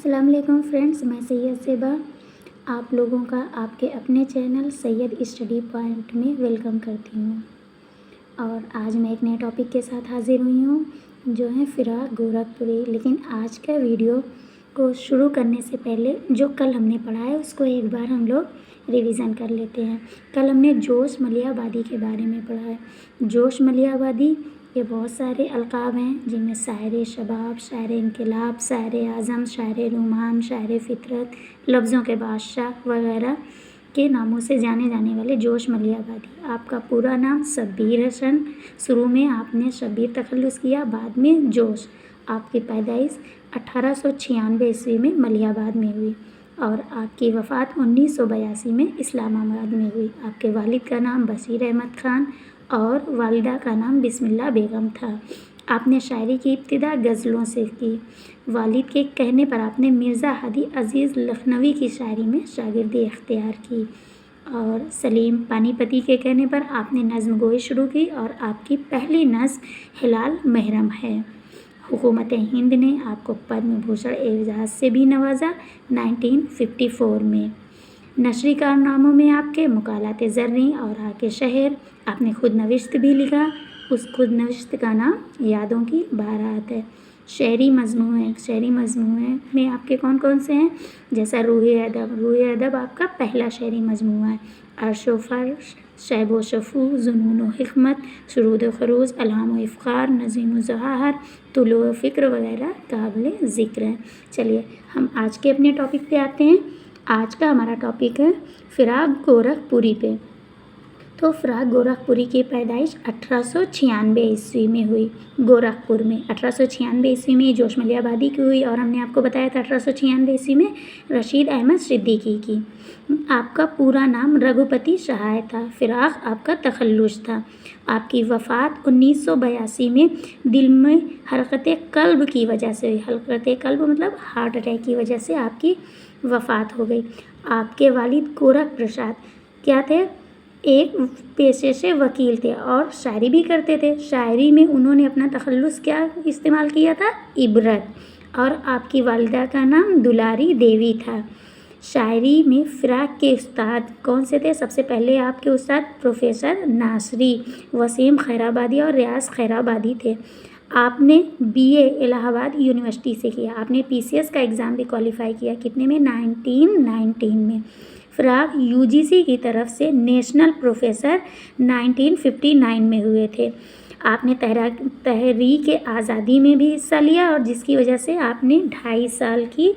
السلام علیکم فرینڈس، میں سید زیبا آپ لوگوں کا آپ کے اپنے چینل سید اسٹڈی پوائنٹ میں ویلکم کرتی ہوں۔ اور آج میں ایک نئے ٹاپک کے ساتھ حاضر ہوئی ہوں جو ہے فراق گورکھپوری۔ لیکن آج کا ویڈیو کو شروع کرنے سے پہلے جو کل ہم نے پڑھا ہے اس کو ایک بار ہم لوگ ریویژن کر لیتے ہیں۔ کل ہم نے جوش ملیح آبادی کے بارے میں پڑھا ہے۔ جوش ملیح آبادی یہ بہت سارے القاب ہیں جن میں شاعر شباب، شاعر انقلاب، شاعر اعظم، شاعر رومان، شاعر فطرت، لفظوں کے بادشاہ وغیرہ کے ناموں سے جانے جانے والے جوش ملیح آبادی۔ آپ کا پورا نام شبیر حسن، شروع میں آپ نے شبیر تخلص کیا، بعد میں جوش۔ آپ کی پیدائش 1896 عیسوی میں ملیح آباد میں ہوئی اور آپ کی وفات 1982 میں اسلام آباد میں ہوئی۔ آپ کے والد کا نام بشیر احمد خان اور والدہ کا نام بسم اللہ بیگم تھا۔ آپ نے شاعری کی ابتدا غزلوں سے کی۔ والد کے کہنے پر آپ نے مرزا ہادی عزیز لکھنوی کی شاعری میں شاگردی اختیار کی اور سلیم پانی پتی کے کہنے پر آپ نے نظم گوئی شروع کی اور آپ کی پہلی نظم ہلال محرم ہے۔ حکومت ہند نے آپ کو پدم بھوشن اعزاز سے بھی نوازا 1954 میں۔ نثری کارناموں میں آپ کے مقالات زریں اور آ کے شہر، آپ نے خود نوشت بھی لکھا۔ اس خود نوشت کا نام یادوں کی بارات ہے۔ شعری مجموعے میں آپ کے کون کون سے ہیں؟ جیسا روح ادب آپ کا پہلا شعری مجموعہ ہے۔ عرش و فرش، شیب و شفو، جنون و حکمت، سرود و خروج، الہام و افخار، نظیم و ظہار، طلوع و فکر وغیرہ قابل ذکر ہیں۔ چلیے ہم آج کے اپنے ٹاپک پہ آتے ہیں۔ آج کا ہمارا ٹاپک ہے فراق گورکھپوری پہ۔ تو فراق گورکھپوری کی پیدائش 1896 عیسوی میں ہوئی گورکھپور میں۔ 1896 عیسوی میں جوش ملیح آبادی کی ہوئی اور ہم نے آپ کو بتایا تھا 1896 عیسوی میں رشید احمد صدیقی کی۔ آپ کا پورا نام رگھوپتی سہائے تھا۔ فراق آپ کا تخلص تھا۔ آپ کی وفات 1982 میں دل میں حرکت قلب کی وجہ سے ہوئی۔ حرکت قلب مطلب ہارٹ اٹیک کی وجہ سے آپ کی وفات ہو گئی۔ آپ کے والد گورکھ پرساد کیا تھے؟ ایک پیشے سے وکیل تھے اور شاعری بھی کرتے تھے۔ شاعری میں انہوں نے اپنا تخلص کیا استعمال کیا تھا؟ عبرت۔ اور آپ کی والدہ کا نام دلاری دیوی تھا۔ شاعری میں فراق کے استاد کون سے تھے؟ سب سے پہلے آپ کے استاد پروفیسر ناصری، وسیم خیرآبادی اور ریاض خیرآبادی تھے۔ آپ نے BA الہ آباد یونیورسٹی سے کیا۔ آپ نے PCS کا ایگزام بھی کوالیفائی کیا۔ کتنے میں؟ 1919 میں۔ فراق UGC کی طرف سے نیشنل پروفیسر 1959 میں ہوئے تھے۔ آپ نے تحریک آزادی میں بھی حصہ لیا اور جس کی وجہ سے آپ نے 2.5 سال کی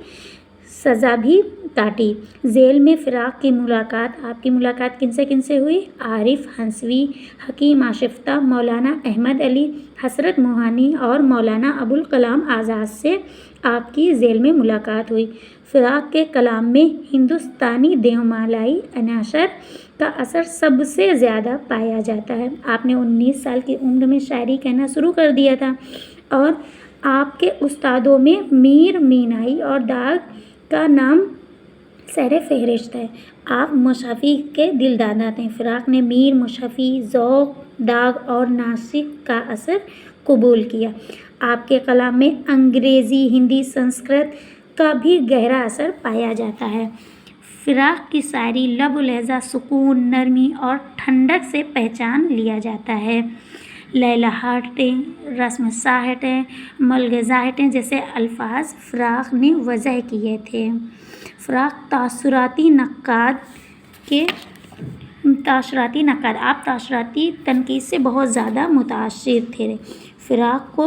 سزا بھی کاٹی۔ ذیل میں فراق کی ملاقات، آپ کی ملاقات کن سے ہوئی؟ عارف ہنسوی، حکیم آشفتہ، مولانا احمد علی، حضرت موہانی اور مولانا ابوالکلام آزاد سے آپ کی ذیل میں ملاقات ہوئی۔ فراق کے کلام میں ہندوستانی دیومالائی عناصر کا اثر سب سے زیادہ پایا جاتا ہے۔ آپ نے 19 سال کی عمر میں شاعری کہنا شروع کر دیا تھا اور آپ کے استادوں میں میر مینائی اور داغ کا نام سر فہرست ہے۔ آپ مصحفی کے دل دادا تھے۔ فراق نے میر مصحفی، ذوق، داغ اور ناسک کا اثر قبول کیا۔ آپ کے کلام میں انگریزی، ہندی، سنسکرت کا بھی گہرا اثر پایا جاتا ہے۔ فراق کی شاعری لب و لہجہ، سکون، نرمی اور ٹھنڈک سے پہچان لیا جاتا ہے۔ لیلاہٹیں، رسم ساہٹیں، ملغزاہٹیں جیسے الفاظ فراق نے وضع کیے تھے۔ فراق تاثراتی نقاد، آپ تاثراتی تنقید سے بہت زیادہ متاثر تھے۔ فراق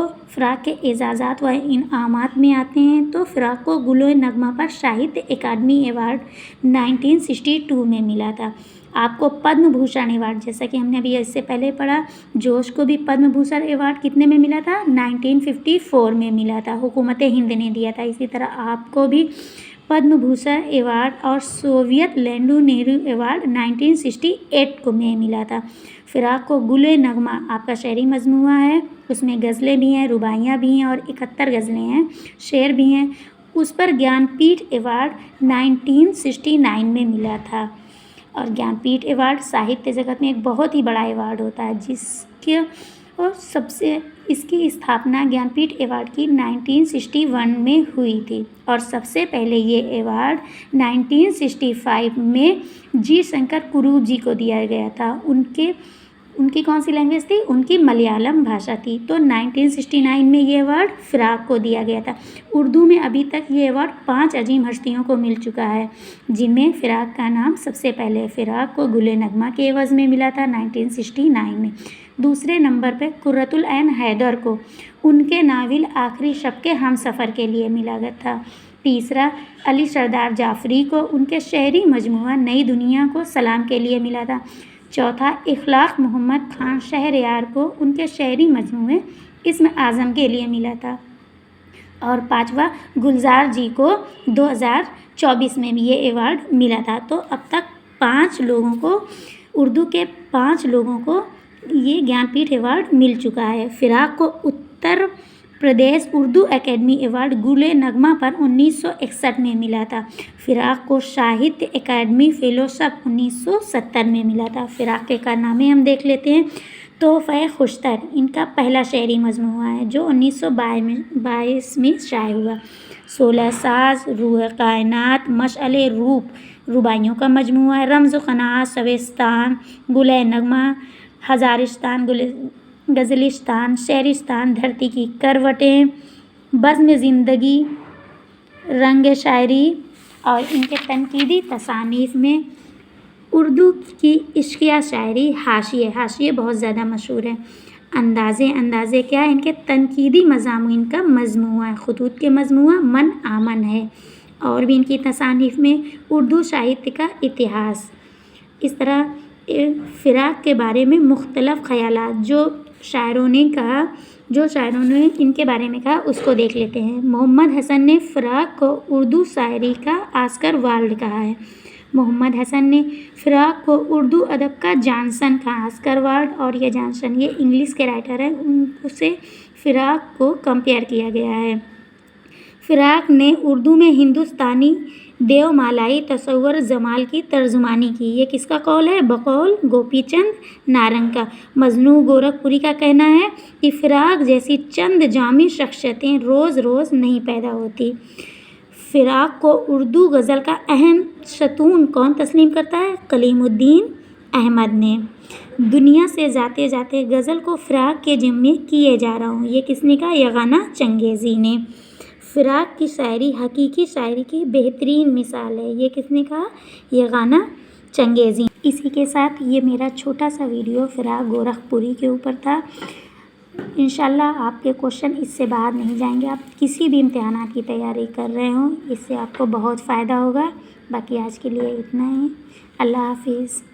کے اعزازات و انعامات میں آتے ہیں تو فراق کو گل و نغمہ پر ساہتیہ اکیڈمی ایوارڈ 1962 میں ملا تھا۔ آپ کو پدم بھوشن ایوارڈ، جیسا کہ ہم نے ابھی اس سے پہلے پڑھا، جوش کو بھی پدم بھوشن ایوارڈ کتنے میں ملا تھا؟ 1954 میں ملا تھا۔ حکومت ہند نے دیا تھا۔ اسی طرح آپ کو بھی پدم بھوشن ایوارڈ اور سوویت لینڈ نہرو ایوارڈ 1968 میں ملا تھا۔ فراق کو گل نغمہ آپ کا شعری مجموعہ ہے، اس میں غزلیں بھی ہیں، رباعیاں بھی ہیں اور 71 غزلیں ہیں، شعر بھی ہیں۔ اس پر گیان پیٹھ ایوارڈ 1969 میں ملا تھا۔ اور گیان پیٹھ ایوارڈ ساہتیہ جگت میں ایک بہت ہی بڑا ایوارڈ ہوتا ہے جس کے اور اس کی استھاپنا گیان پیٹھ ایوارڈ کی 1961 میں ہوئی تھی، اور سب سے پہلے یہ ایوارڈ 1965 میں جی شنکر کروپ جی کو دیا گیا تھا۔ ان کی کون سی لینگویج تھی؟ ان کی ملیالم بھاشا تھی۔ تو 1969 میں یہ ایوارڈ فراق کو دیا گیا تھا۔ اردو میں ابھی تک یہ ایوارڈ 5 عظیم ہستیوں کو مل چکا ہے، جن میں فراق کا نام سب سے پہلے فراق کو گل نغمہ کے عوض میں ملا تھا 1969 میں۔ دوسرے نمبر پہ قرۃ العین حیدر کو ان کے ناول آخری شب کے ہم سفر کے لیے ملا گیا تھا۔ تیسرا علی سردار جعفری کو ان کے شعری مجموعہ نئی دنیا کو سلام کے لیے ملا تھا۔ چوتھا اخلاق محمد خان شہریار کو ان کے شعری مجموعے اسم اعظم کے لیے ملا تھا۔ اور پانچواں گلزار جی کو 2024 میں بھی یہ ایوارڈ ملا تھا۔ تو اب تک 5 لوگوں کو، اردو کے 5 لوگوں کو یہ گیان پیٹھ ایوارڈ مل چکا ہے۔ فراق کو اتر پردیش اردو اکیڈمی ایوارڈ گل نغمہ پر 1961 میں ملا تھا۔ فراق کو ساہتیہ اکیڈمی فیلوشپ 1970 میں ملا تھا۔ فراق کے کارنامے ہم دیکھ لیتے ہیں۔ تحفہ خوشتر ان کا پہلا شعری مجموعہ ہے جو 1922 میں شائع ہوا۔ 16 ساز، روح کائنات، مشعل روپ رباعیوں کا مجموعہ ہے۔ رمز و قناعت، شبستان، گل نغمہ، ہزارستان، غزلستان، شعرستان، دھرتی کی کروٹیں، بزم زندگی، رنگ شاعری۔ اور ان کے تنقیدی تصانیف میں اردو کی عشقیہ شاعری، حاشیے بہت زیادہ مشہور ہیں۔ اندازے کیا ہے؟ ان کے تنقیدی مضامین کا مجموعہ ہے۔ خطوط کے مجموعہ من آمن ہے۔ اور بھی ان کی تصانیف میں اردو ساہتیہ کا اتہاس۔ اس طرح فراق کے بارے میں مختلف خیالات جو شاعروں نے ان کے بارے میں کہا، اس کو دیکھ لیتے ہیں۔ محمد حسن نے فراق کو اردو شاعری کا آسکر والڈ کہا ہے۔ محمد حسن نے فراق کو اردو ادب کا جانسن کہا۔ آسکر والڈ اور یہ جانسن، یہ انگلش کے رائٹر ہیں، ان سے فراق کو کمپیئر کیا گیا ہے۔ فراق نے اردو میں ہندوستانی دیومالائی تصور جمال کی ترجمانی کی۔ یہ کس کا قول ہے؟ بقول گوپی چند نارنگ کا۔ مجنوں گورکھپوری کا کہنا ہے کہ فراق جیسی چند جامع شخصیتیں روز روز نہیں پیدا ہوتی۔ فراق کو اردو غزل کا اہم ستون کون تسلیم کرتا ہے؟ کلیم الدین احمد نے۔ دنیا سے جاتے جاتے غزل کو فراق کے ذمے کیے جا رہا ہوں، یہ کس نے کہا؟ یگانہ چنگیزی نے۔ فراق کی شاعری حقیقی شاعری کی بہترین مثال ہے، یہ کس نے کہا؟ یگانہ چنگیزی۔ اسی کے ساتھ یہ میرا چھوٹا سا ویڈیو فراق گورکھپوری کے اوپر تھا۔ انشاءاللہ آپ کے کوشچن اس سے باہر نہیں جائیں گے۔ آپ کسی بھی امتحانات کی تیاری کر رہے ہوں، اس سے آپ کو بہت فائدہ ہوگا۔ باقی آج کے لیے اتنا ہی۔ اللہ حافظ۔